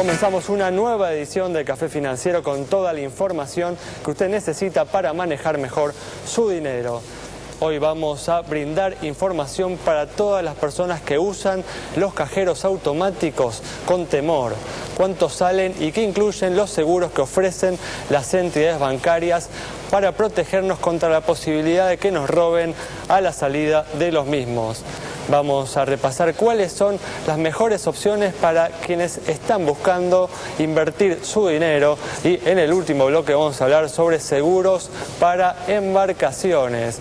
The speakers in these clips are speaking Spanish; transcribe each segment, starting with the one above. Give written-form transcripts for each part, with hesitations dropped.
Comenzamos una nueva edición de Café Financiero con toda la información que usted necesita para manejar mejor su dinero. Hoy vamos a brindar información para todas las personas que usan los cajeros automáticos con temor. Cuántos salen y qué incluyen los seguros que ofrecen las entidades bancarias para protegernos contra la posibilidad de que nos roben a la salida de los mismos. Vamos a repasar cuáles son las mejores opciones para quienes están buscando invertir su dinero, y en el último bloque vamos a hablar sobre seguros para embarcaciones.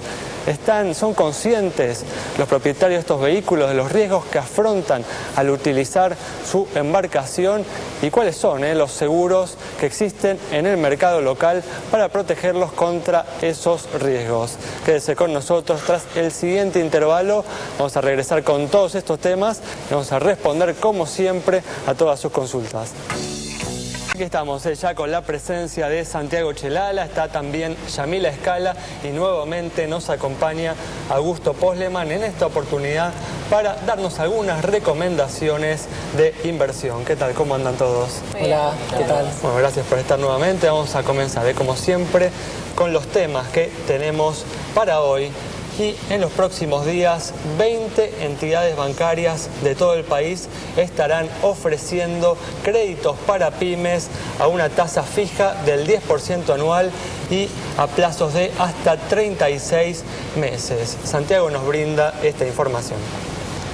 ¿Son conscientes los propietarios de estos vehículos de los riesgos que afrontan al utilizar su embarcación y cuáles son los seguros que existen en el mercado local para protegerlos contra esos riesgos? Quédese con nosotros. Tras el siguiente intervalo vamos a regresar con todos estos temas y vamos a responder como siempre a todas sus consultas. Aquí estamos ya con la presencia de Santiago Chelala, está también Yamila Escala y nuevamente nos acompaña Augusto Posleman en esta oportunidad para darnos algunas recomendaciones de inversión. ¿Qué tal? ¿Cómo andan todos? Hola, ¿qué tal? Bueno, gracias por estar nuevamente. Vamos a comenzar, como siempre, con los temas que tenemos para hoy. Y en los próximos días, 20 entidades bancarias de todo el país estarán ofreciendo créditos para pymes a una tasa fija del 10% anual y a plazos de hasta 36 meses. Santiago nos brinda esta información.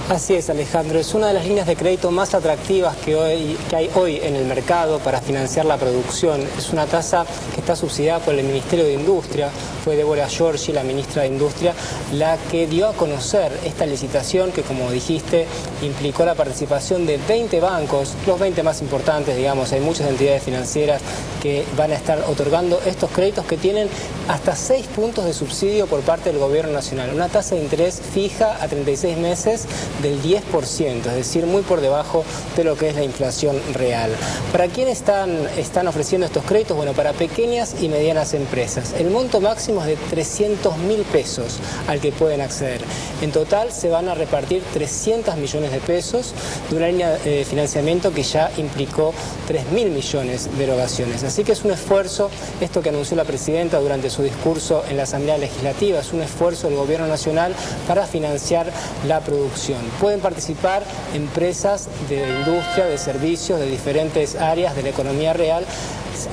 Así es, Alejandro, es una de las líneas de crédito más atractivas que hay hoy en el mercado para financiar la producción. Es una tasa que está subsidiada por el Ministerio de Industria. Fue Deborah Giorgi, la ministra de Industria, la que dio a conocer esta licitación que, como dijiste, implicó la participación de 20 bancos, los 20 más importantes, digamos. Hay muchas entidades financieras que van a estar otorgando estos créditos que tienen hasta 6 puntos de subsidio por parte del Gobierno Nacional. Una tasa de interés fija a 36 meses del 10%, es decir, muy por debajo de lo que es la inflación real. ¿Para quién están ofreciendo estos créditos? Bueno, para pequeñas y medianas empresas. El monto máximo es de 300.000 pesos al que pueden acceder. En total se van a repartir 300 millones de pesos de una línea de financiamiento que ya implicó 3.000 millones de erogaciones. Así que es un esfuerzo, esto que anunció la presidenta durante su discurso en la Asamblea Legislativa, es un esfuerzo del Gobierno Nacional para financiar la producción. Pueden participar empresas de industria, de servicios, de diferentes áreas de la economía real.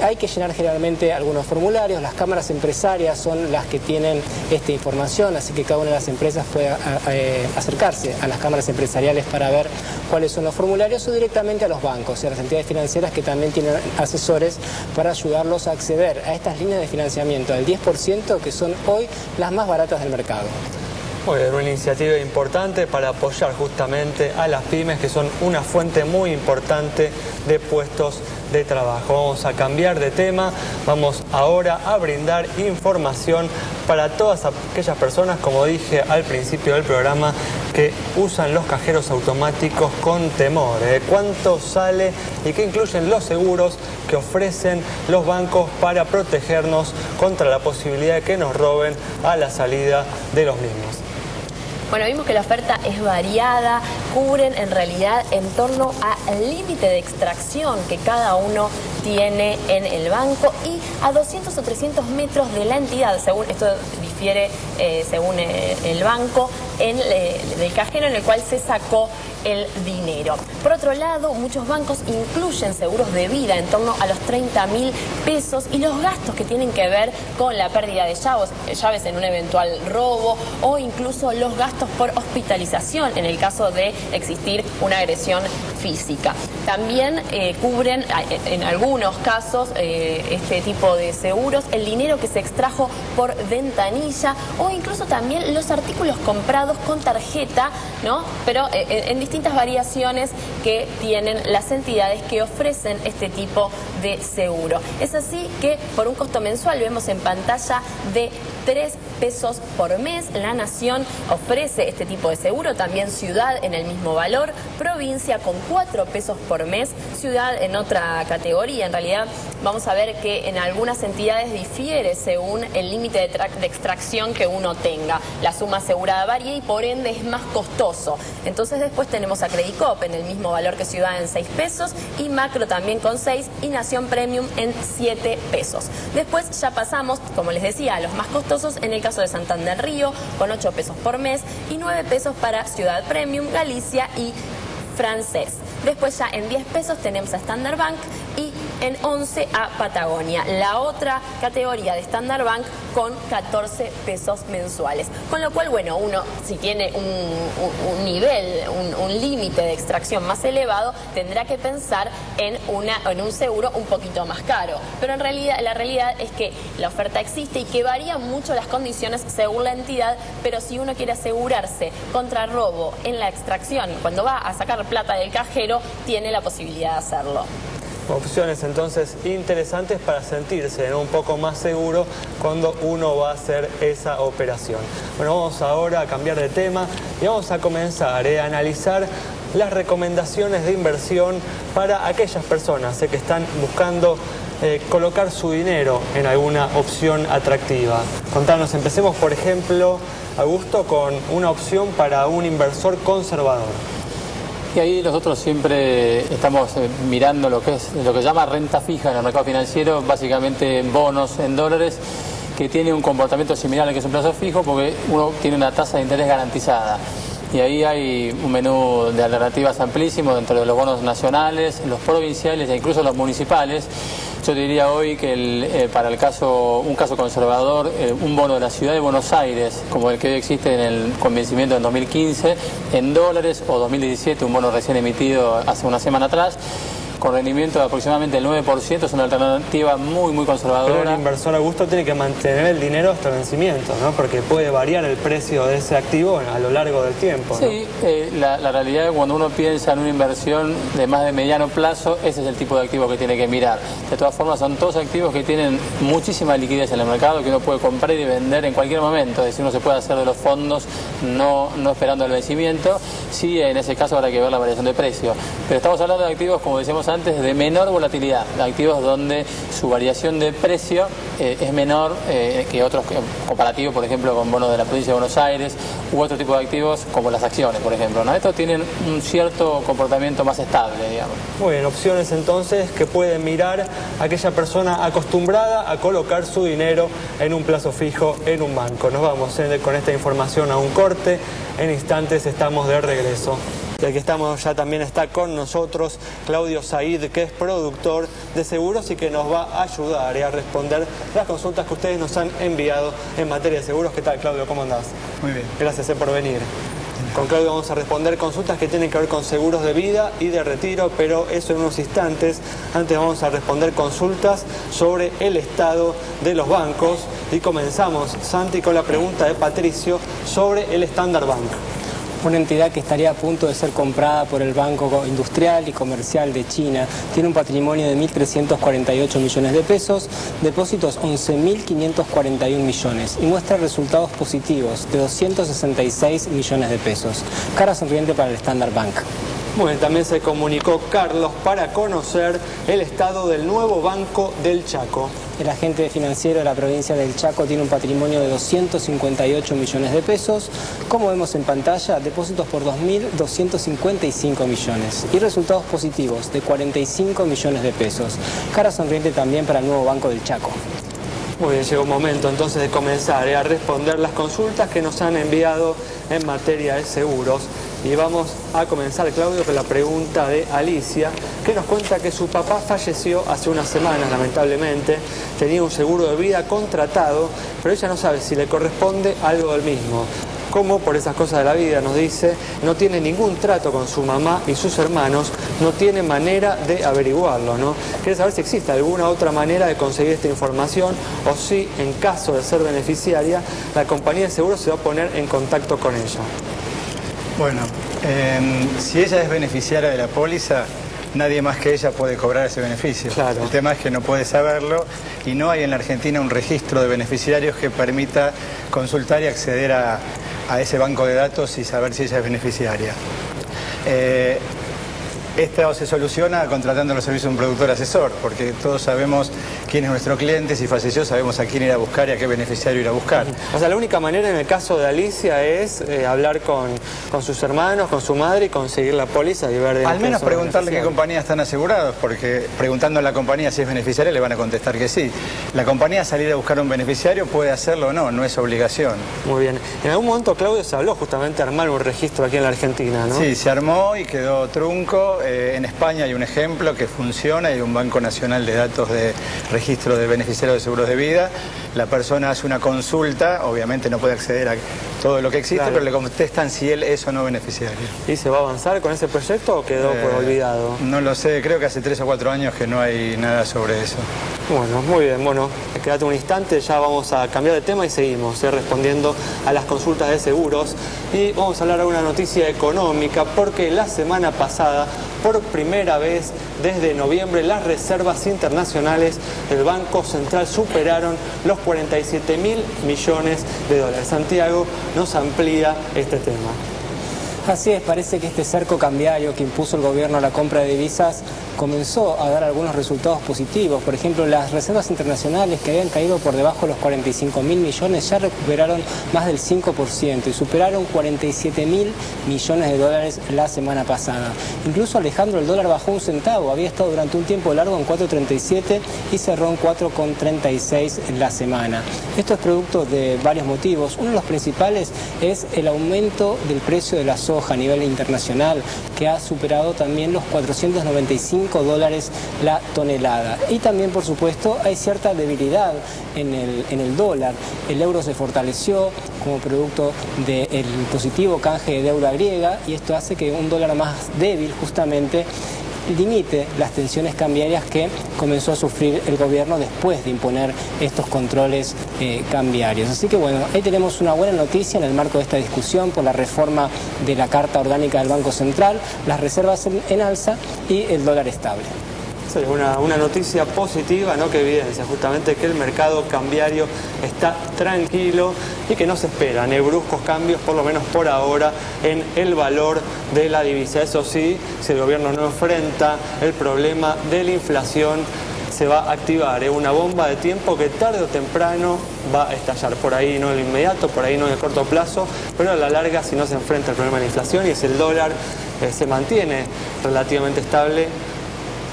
Hay que llenar generalmente algunos formularios. Las cámaras empresarias son las que tienen esta información, así que cada una de las empresas puede acercarse a las cámaras empresariales para ver cuáles son los formularios, o directamente a los bancos y a las entidades financieras que también tienen asesores para ayudarlos a acceder a estas líneas de financiamiento del 10%, que son hoy las más baratas del mercado. Muy bien, una iniciativa importante para apoyar justamente a las pymes, que son una fuente muy importante de puestos de trabajo. Vamos a cambiar de tema, vamos ahora a brindar información para todas aquellas personas, como dije al principio del programa, que usan los cajeros automáticos con temor. ¿Cuánto sale y qué incluyen los seguros que ofrecen los bancos para protegernos contra la posibilidad de que nos roben a la salida de los mismos? Bueno, vimos que la oferta es variada, cubren en realidad en torno al límite de extracción que cada uno tiene en el banco y a 200 o 300 metros de la entidad, según esto difiere según el banco, del cajero en el cual se sacó el dinero. Por otro lado, muchos bancos incluyen seguros de vida en torno a los 30.000 pesos y los gastos que tienen que ver con la pérdida de llaves en un eventual robo, o incluso los gastos por hospitalización en el caso de existir una agresión física. También cubren en algunos casos este tipo de seguros el dinero que se extrajo por ventanilla, o incluso también los artículos comprados con tarjeta, ¿no? Pero en distintas variaciones que tienen las entidades que ofrecen este tipo de seguro. Es así que por un costo mensual, vemos en pantalla, de 3 pesos por mes. La Nación ofrece este tipo de seguro, también Ciudad en el mismo valor, Provincia con 4 pesos por mes, Ciudad en otra categoría. En realidad vamos a ver que en algunas entidades difiere según el límite de extracción que uno tenga. La suma asegurada varía y por ende es más costoso. Entonces después tenemos a Credicop en el mismo valor que Ciudad en 6 pesos y Macro también con 6 y Nación Premium en 7 pesos. Después ya pasamos, como les decía, a los más costosos en el caso de Santander Río con 8 pesos por mes y 9 pesos para Ciudad Premium, Galicia y Francés. Después ya en 10 pesos tenemos a Standard Bank y en 11 a Patagonia. La otra categoría de Standard Bank con 14 pesos mensuales. Con lo cual, bueno, uno si tiene un nivel, un límite de extracción más elevado, tendrá que pensar en un seguro un poquito más caro. Pero en realidad, la realidad es que la oferta existe y que varían mucho las condiciones según la entidad, pero si uno quiere asegurarse contra robo en la extracción, cuando va a sacar plata del cajero, tiene la posibilidad de hacerlo. Opciones entonces interesantes para sentirse un poco más seguro cuando uno va a hacer esa operación. Bueno, vamos ahora a cambiar de tema y vamos a comenzar a analizar las recomendaciones de inversión para aquellas personas que están buscando colocar su dinero en alguna opción atractiva. Contanos, empecemos por ejemplo, Augusto, con una opción para un inversor conservador. Y ahí nosotros siempre estamos mirando lo que se llama renta fija en el mercado financiero, básicamente bonos en dólares, que tiene un comportamiento similar al que es un plazo fijo porque uno tiene una tasa de interés garantizada. Y ahí hay un menú de alternativas amplísimo dentro de los bonos nacionales, los provinciales e incluso los municipales. Yo diría hoy que para un caso conservador, un bono de la ciudad de Buenos Aires, como el que hoy existe en el convencimiento en 2015, en dólares, o 2017, un bono recién emitido hace una semana atrás, con rendimiento de aproximadamente el 9%, es una alternativa muy conservadora. Pero el inversor, Augusto, tiene que mantener el dinero hasta el vencimiento, ¿no? Porque puede variar el precio de ese activo a lo largo del tiempo, ¿no? Sí, la realidad es que cuando uno piensa en una inversión de más de mediano plazo, ese es el tipo de activo que tiene que mirar. De todas formas, son todos activos que tienen muchísima liquidez en el mercado, que uno puede comprar y vender en cualquier momento. Es decir, uno se puede hacer de los fondos no esperando el vencimiento. Sí, en ese caso habrá que ver la variación de precio. Pero estamos hablando de activos, como decíamos antes, de menor volatilidad, activos donde su variación de precio es menor que otros comparativos, por ejemplo, con bonos de la provincia de Buenos Aires u otro tipo de activos como las acciones, por ejemplo, ¿no? Estos tienen un cierto comportamiento más estable, digamos. Muy bien, opciones entonces que pueden mirar aquella persona acostumbrada a colocar su dinero en un plazo fijo en un banco. Nos vamos con esta información a un corte, en instantes estamos de regreso. Y aquí estamos, ya también está con nosotros Claudio Said, que es productor de seguros y que nos va a ayudar a responder las consultas que ustedes nos han enviado en materia de seguros. ¿Qué tal, Claudio? ¿Cómo andás? Muy bien. Gracias por venir. Con Claudio vamos a responder consultas que tienen que ver con seguros de vida y de retiro, pero eso en unos instantes. Antes vamos a responder consultas sobre el estado de los bancos y comenzamos, Santi, con la pregunta de Patricio sobre el Standard Bank. Una entidad que estaría a punto de ser comprada por el Banco Industrial y Comercial de China. Tiene un patrimonio de 1.348 millones de pesos, depósitos 11.541 millones y muestra resultados positivos de 266 millones de pesos. Cara sonriente para el Standard Bank. Bueno, también se comunicó Carlos para conocer el estado del nuevo Banco del Chaco. El agente financiero de la provincia del Chaco tiene un patrimonio de 258 millones de pesos. Como vemos en pantalla, depósitos por 2.255 millones y resultados positivos de 45 millones de pesos. Cara sonriente también para el nuevo Banco del Chaco. Muy bien, llegó un momento entonces de comenzar a responder las consultas que nos han enviado en materia de seguros. Y vamos a comenzar, Claudio, con la pregunta de Alicia, que nos cuenta que su papá falleció hace unas semanas, lamentablemente. Tenía un seguro de vida contratado, pero ella no sabe si le corresponde algo del mismo. Como por esas cosas de la vida, nos dice, no tiene ningún trato con su mamá y sus hermanos, no tiene manera de averiguarlo, ¿no? Quiere saber si existe alguna otra manera de conseguir esta información o si, en caso de ser beneficiaria, la compañía de seguros se va a poner en contacto con ella. Bueno, si ella es beneficiaria de la póliza, nadie más que ella puede cobrar ese beneficio. Claro. El tema es que no puede saberlo y no hay en la Argentina un registro de beneficiarios que permita consultar y acceder a ese banco de datos y saber si ella es beneficiaria. Esto se soluciona contratando los servicios de un productor asesor, porque todos sabemos quién es nuestro cliente, si falleció sabemos a quién ir a buscar y a qué beneficiario ir a buscar. O sea, la única manera en el caso de Alicia es hablar con sus hermanos, con su madre y conseguir la póliza y ver... Al menos preguntarle qué compañías están asegurados, porque preguntando a la compañía si es beneficiaria le van a contestar que sí. La compañía salir a buscar un beneficiario puede hacerlo o no, no es obligación. Muy bien. En algún momento, Claudio, se habló justamente de armar un registro aquí en la Argentina, ¿no? Sí, se armó y quedó trunco. En España hay un ejemplo que funciona, hay un Banco Nacional de Datos de Registro de Beneficiarios de Seguros de Vida. La persona hace una consulta, obviamente no puede acceder a todo lo que existe, claro, pero le contestan si él es o no beneficiario. ¿Y se va a avanzar con ese proyecto o quedó olvidado? No lo sé, creo que hace 3 o 4 años que no hay nada sobre eso. Bueno, muy bien, bueno, quédate un instante, ya vamos a cambiar de tema y seguimos respondiendo a las consultas de seguros. Y vamos a hablar de una noticia económica, porque la semana pasada, por primera vez desde noviembre, las reservas internacionales del Banco Central superaron los 47.000 millones de dólares. Santiago nos amplía este tema. Así es, parece que este cerco cambiario que impuso el gobierno a la compra de divisas comenzó a dar algunos resultados positivos. Por ejemplo, las reservas internacionales que habían caído por debajo de los 45.000 millones ya recuperaron más del 5% y superaron 47.000 millones de dólares la semana pasada. Incluso, Alejandro, el dólar bajó 1 centavo, había estado durante un tiempo largo en 4.37 y cerró en 4.36 en la semana. Esto es producto de varios motivos. Uno de los principales es el aumento del precio de la soja a nivel internacional, que ha superado también los 495 dólares la tonelada. Y también, por supuesto, hay cierta debilidad en el dólar. El euro se fortaleció como producto del positivo canje de deuda griega, y esto hace que un dólar más débil justamente limite las tensiones cambiarias que comenzó a sufrir el gobierno después de imponer estos controles cambiarios. Así que bueno, ahí tenemos una buena noticia en el marco de esta discusión por la reforma de la Carta Orgánica del Banco Central, las reservas en alza y el dólar estable. Sí, una noticia positiva, ¿no?, que evidencia justamente que el mercado cambiario está tranquilo y que no se esperan bruscos cambios, por lo menos por ahora, en el valor de la divisa. Eso sí, si el gobierno no enfrenta el problema de la inflación, se va a activar una bomba de tiempo que tarde o temprano va a estallar. Por ahí no en lo inmediato, por ahí no en el corto plazo, pero a la larga, si no se enfrenta el problema de la inflación y si el dólar se mantiene relativamente estable,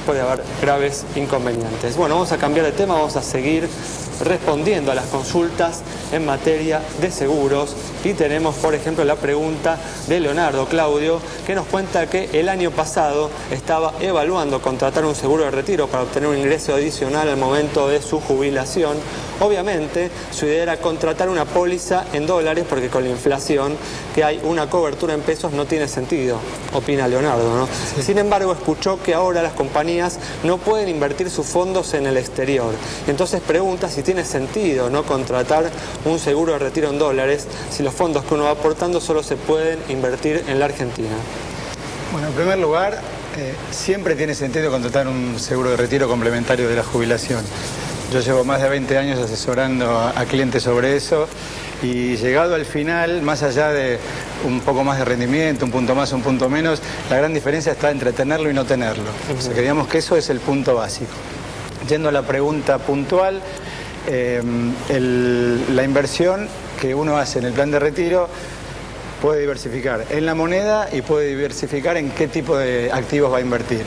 puede haber graves inconvenientes. Bueno, vamos a cambiar de tema, vamos a seguir respondiendo a las consultas en materia de seguros y tenemos, por ejemplo, la pregunta de Leonardo, Claudio, que nos cuenta que el año pasado estaba evaluando contratar un seguro de retiro para obtener un ingreso adicional al momento de su jubilación. Obviamente, su idea era contratar una póliza en dólares porque con la inflación que hay una cobertura en pesos no tiene sentido, opina Leonardo, ¿no? Sí. Sin embargo, escuchó que ahora las compañías no pueden invertir sus fondos en el exterior. Entonces pregunta si tiene sentido no contratar un seguro de retiro en dólares si los fondos que uno va aportando solo se pueden invertir en la Argentina. Bueno, en primer lugar, siempre tiene sentido contratar un seguro de retiro complementario de la jubilación. Yo llevo más de 20 años asesorando a clientes sobre eso y llegado al final, más allá de un poco más de rendimiento, un punto más, un punto menos, la gran diferencia está entre tenerlo y no tenerlo. O sea, que digamos que eso es el punto básico. Yendo a la pregunta puntual, la inversión que uno hace en el plan de retiro puede diversificar en la moneda y puede diversificar en qué tipo de activos va a invertir.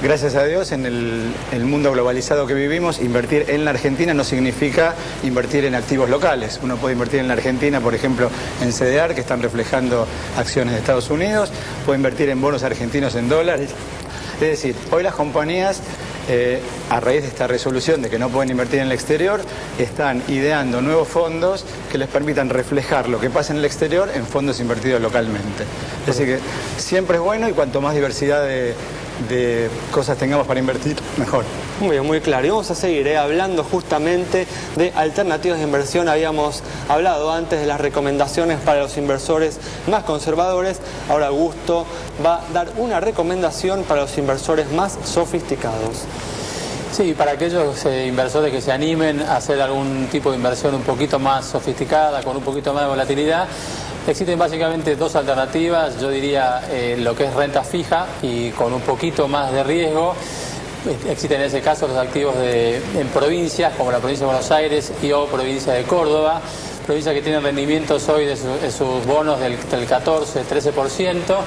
Gracias a Dios, en el mundo globalizado que vivimos, invertir en la Argentina no significa invertir en activos locales. Uno puede invertir en la Argentina, por ejemplo, en CDR, que están reflejando acciones de Estados Unidos, puede invertir en bonos argentinos en dólares. Es decir, hoy las compañías, a raíz de esta resolución de que no pueden invertir en el exterior, están ideando nuevos fondos que les permitan reflejar lo que pasa en el exterior en fondos invertidos localmente. Es decir, que siempre es bueno y cuanto más diversidad de de cosas tengamos para invertir, mejor. Muy bien, muy claro. Y vamos a seguir hablando justamente de alternativas de inversión. Habíamos hablado antes de las recomendaciones para los inversores más conservadores. Ahora Augusto va a dar una recomendación para los inversores más sofisticados. Sí, para aquellos inversores que se animen a hacer algún tipo de inversión un poquito más sofisticada, con un poquito más de volatilidad, existen básicamente dos alternativas. Yo diría lo que es renta fija y con un poquito más de riesgo. Existen en ese caso los activos en provincias como la provincia de Buenos Aires o provincia de Córdoba, provincias que tienen rendimientos hoy de sus bonos del 14-13%.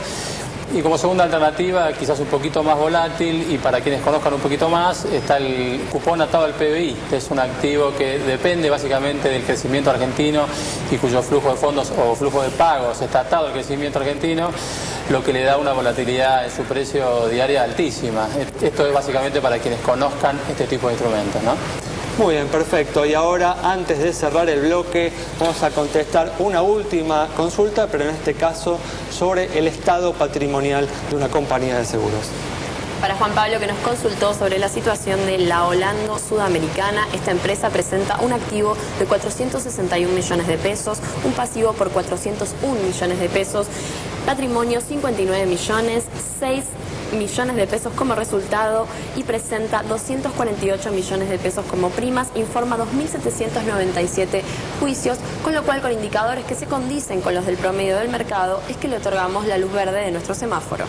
Y como segunda alternativa, quizás un poquito más volátil, y para quienes conozcan un poquito más, está el cupón atado al PBI, que es un activo que depende básicamente del crecimiento argentino y cuyo flujo de fondos o flujo de pagos está atado al crecimiento argentino, lo que le da una volatilidad en su precio diaria altísima. Esto es básicamente para quienes conozcan este tipo de instrumentos, ¿no? Muy bien, perfecto. Y ahora, antes de cerrar el bloque, vamos a contestar una última consulta, pero en este caso sobre el estado patrimonial de una compañía de seguros. Para Juan Pablo, que nos consultó sobre la situación de la Holando Sudamericana, esta empresa presenta un activo de 461 millones de pesos, un pasivo por 401 millones de pesos, patrimonio 59 millones, 6 millones de pesos como resultado y presenta 248 millones de pesos como primas, informa 2.797 juicios, con lo cual con indicadores que se condicen con los del promedio del mercado es que le otorgamos la luz verde de nuestro semáforo.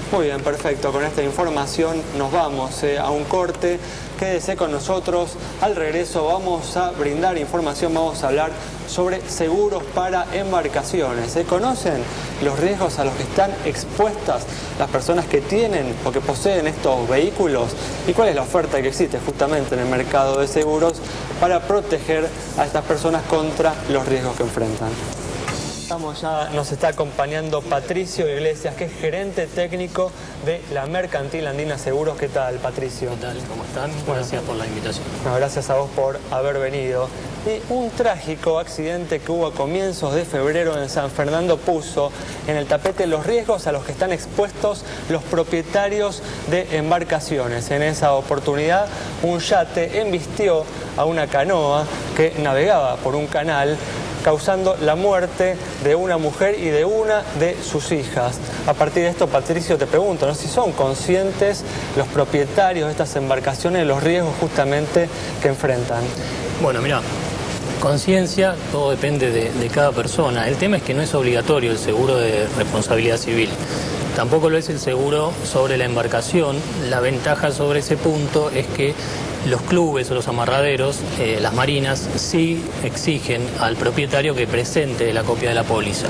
Muy bien, perfecto. Con esta información nos vamos a un corte. Quédese con nosotros. Al regreso vamos a brindar información, vamos a hablar sobre seguros para embarcaciones. ¿Conocen los riesgos a los que están expuestas las personas que tienen o que poseen estos vehículos? ¿Y cuál es la oferta que existe justamente en el mercado de seguros para proteger a estas personas contra los riesgos que enfrentan? Nos está acompañando Patricio Iglesias, que es gerente técnico de la Mercantil Andina Seguros. ¿Qué tal, Patricio? ¿Qué tal? ¿Cómo están? Gracias por la invitación. Gracias a vos por haber venido. Y un trágico accidente que hubo a comienzos de febrero en San Fernando puso en el tapete los riesgos a los que están expuestos los propietarios de embarcaciones. En esa oportunidad, un yate embistió a una canoa que navegaba por un canal, causando la muerte de una mujer y de una de sus hijas. A partir de esto, Patricio, te pregunto, ¿no?, si son conscientes los propietarios de estas embarcaciones de los riesgos justamente que enfrentan. Bueno, mira, conciencia, todo depende de cada persona. El tema es que no es obligatorio el seguro de responsabilidad civil. Tampoco lo es el seguro sobre la embarcación. La ventaja sobre ese punto es que los clubes o los amarraderos, las marinas, sí exigen al propietario que presente la copia de la póliza,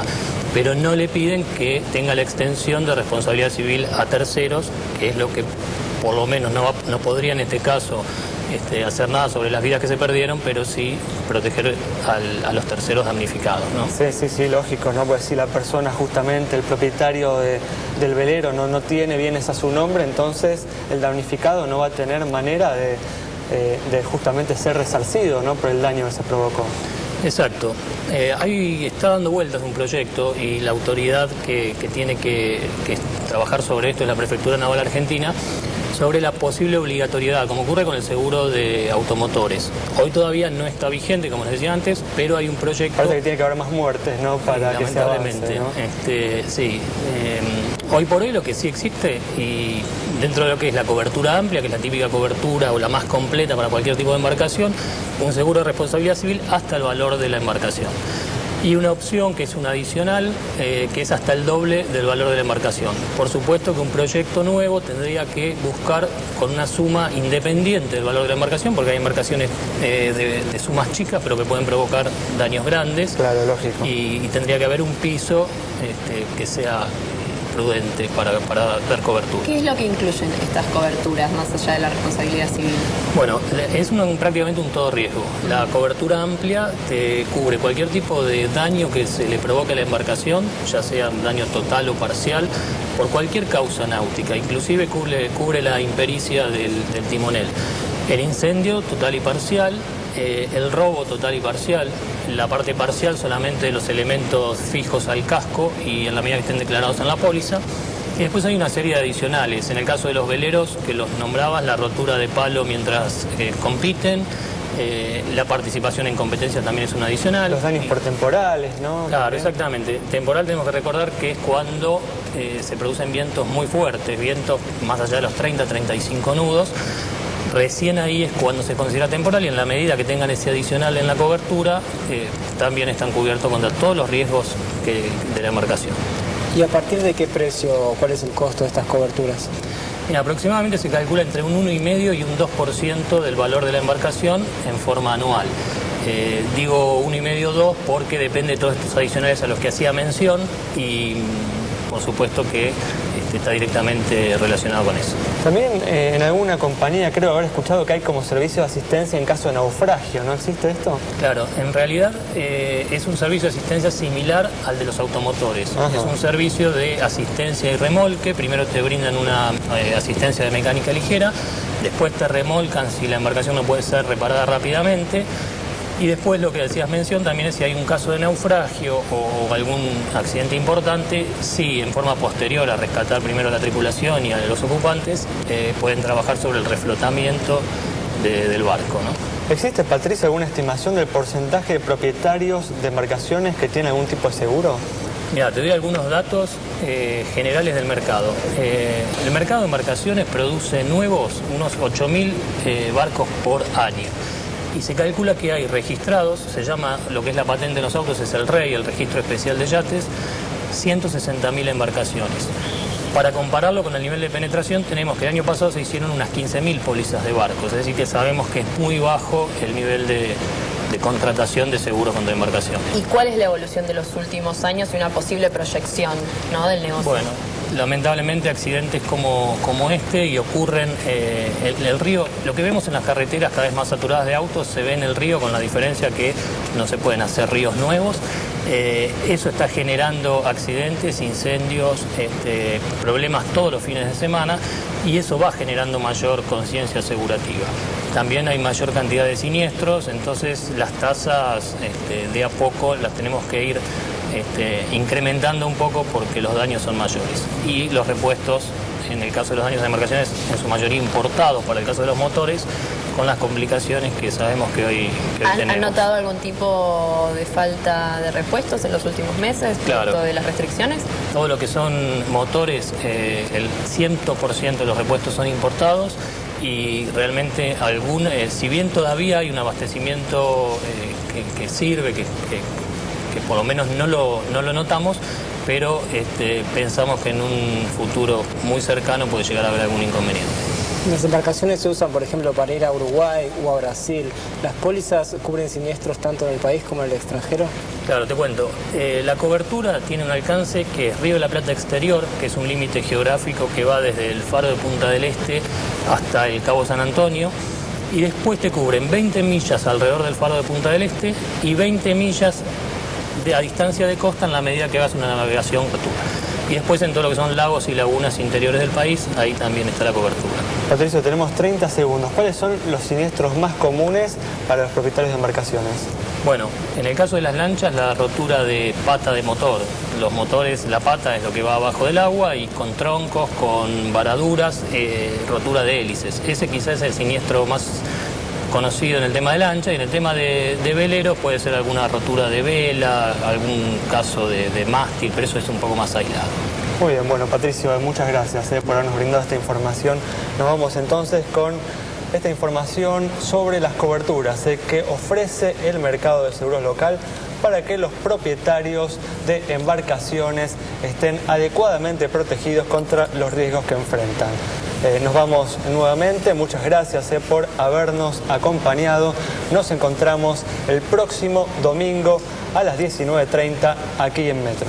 pero no le piden que tenga la extensión de responsabilidad civil a terceros, que es lo que por lo menos no podría en este caso hacer nada sobre las vidas que se perdieron, pero sí proteger a los terceros damnificados, ¿no? Sí, lógico, ¿no? Pues si la persona justamente, el propietario del velero no tiene bienes a su nombre, entonces el damnificado no va a tener manera de justamente ser resarcido, ¿no?, por el daño que se provocó. Exacto. Ahí está dando vueltas un proyecto y la autoridad que tiene que trabajar sobre esto es la Prefectura Naval Argentina, sobre la posible obligatoriedad, como ocurre con el seguro de automotores. Hoy todavía no está vigente, como les decía antes, pero hay un proyecto... Parece que tiene que haber más muertes, ¿no?, para que se avance, ¿no? Sí. Hoy por hoy lo que sí existe, y dentro de lo que es la cobertura amplia, que es la típica cobertura o la más completa para cualquier tipo de embarcación, un seguro de responsabilidad civil hasta el valor de la embarcación. Y una opción que es una adicional, que es hasta el doble del valor de la embarcación. Por supuesto que un proyecto nuevo tendría que buscar con una suma independiente del valor de la embarcación, porque hay embarcaciones de sumas chicas, pero que pueden provocar daños grandes. Claro, lógico. Y tendría que haber un piso que sea prudente para dar cobertura. ¿Qué es lo que incluyen estas coberturas, más allá de la responsabilidad civil? Bueno, es prácticamente un todo riesgo. La cobertura amplia te cubre cualquier tipo de daño que se le provoque a la embarcación, ya sea daño total o parcial, por cualquier causa náutica. Inclusive cubre la impericia del timonel. El incendio total y parcial, el robo total y parcial, la parte parcial solamente los elementos fijos al casco y en la medida que estén declarados en la póliza, Y después hay una serie de adicionales. En el caso de los veleros, que los nombrabas, la rotura de palo mientras compiten, la participación en competencia también es una adicional. Los daños por temporales, ¿no? Claro, También. exactamente. Temporal tenemos que recordar que es cuando se producen vientos muy fuertes, vientos más allá de los 30-35 nudos. Recién ahí es cuando se considera temporal y en la medida que tengan ese adicional en la cobertura, también están cubiertos contra todos los riesgos de la embarcación. ¿Y a partir de qué precio, cuál es el costo de estas coberturas? Mira, aproximadamente se calcula entre un 1,5 y un 2% del valor de la embarcación en forma anual. Digo 1,5 o 2 porque depende de todos estos adicionales a los que hacía mención y por supuesto que está directamente relacionado con eso. También en alguna compañía creo haber escuchado que hay como servicio de asistencia en caso de naufragio, ¿no existe esto? Claro, en realidad es un servicio de asistencia similar al de los automotores. Ajá. Es un servicio de asistencia y remolque. Primero te brindan una asistencia de mecánica ligera, después te remolcan si la embarcación no puede ser reparada rápidamente. Y después lo que decías mención también es si hay un caso de naufragio o algún accidente importante, sí, en forma posterior a rescatar primero a la tripulación y a los ocupantes, pueden trabajar sobre el reflotamiento del barco, ¿no? ¿Existe, Patricia, alguna estimación del porcentaje de propietarios de embarcaciones que tienen algún tipo de seguro? Mira, te doy algunos datos generales del mercado. El mercado de embarcaciones produce nuevos unos 8.000 barcos por año. Y se calcula que hay registrados, se llama lo que es la patente de los autos, es el REI, el Registro Especial de Yates, 160.000 embarcaciones. Para compararlo con el nivel de penetración, tenemos que el año pasado se hicieron unas 15.000 pólizas de barcos, es decir que sabemos que es muy bajo el nivel de contratación de seguro contra embarcación. ¿Y cuál es la evolución de los últimos años y una posible proyección, ¿no?, del negocio? Bueno, lamentablemente accidentes como este y ocurren el río, lo que vemos en las carreteras cada vez más saturadas de autos se ve en el río, con la diferencia que no se pueden hacer ríos nuevos. Eso está generando accidentes, incendios, problemas todos los fines de semana y eso va generando mayor conciencia asegurativa. También hay mayor cantidad de siniestros, entonces las tasas de a poco las tenemos que ir incrementando un poco porque los daños son mayores. Y los repuestos, en el caso de los daños de embarcaciones, en su mayoría importados para el caso de los motores, con las complicaciones que sabemos que hoy tenemos. ¿Han notado algún tipo de falta de repuestos en los últimos meses, Claro. producto de las restricciones? Todo lo que son motores, el 100% de los repuestos son importados y realmente si bien todavía hay un abastecimiento que sirve, que por lo menos no lo notamos, pero pensamos que en un futuro muy cercano puede llegar a haber algún inconveniente. Las embarcaciones se usan, por ejemplo, para ir a Uruguay o a Brasil. ¿Las pólizas cubren siniestros tanto en el país como en el extranjero? Claro, te cuento. La cobertura tiene un alcance que es Río de la Plata exterior, que es un límite geográfico que va desde el faro de Punta del Este hasta el Cabo San Antonio. Y después te cubren 20 millas alrededor del faro de Punta del Este y 20 millas a distancia de costa en la medida que hagas una navegación cobertura. Y después en todo lo que son lagos y lagunas interiores del país, ahí también está la cobertura. Patricio, tenemos 30 segundos. ¿Cuáles son los siniestros más comunes para los propietarios de embarcaciones? Bueno, en el caso de las lanchas, la rotura de pata de motor. Los motores, la pata es lo que va abajo del agua y con troncos, con varaduras, rotura de hélices. Ese quizás es el siniestro más conocido en el tema de lancha y en el tema de veleros puede ser alguna rotura de vela, algún caso de mástil, pero eso es un poco más aislado. Muy bien, bueno, Patricio, muchas gracias por habernos brindado esta información. Nos vamos entonces con esta información sobre las coberturas que ofrece el mercado de seguros local para que los propietarios de embarcaciones estén adecuadamente protegidos contra los riesgos que enfrentan. Nos vamos nuevamente, muchas gracias por habernos acompañado. Nos encontramos el próximo domingo a las 19:30 aquí en Metro.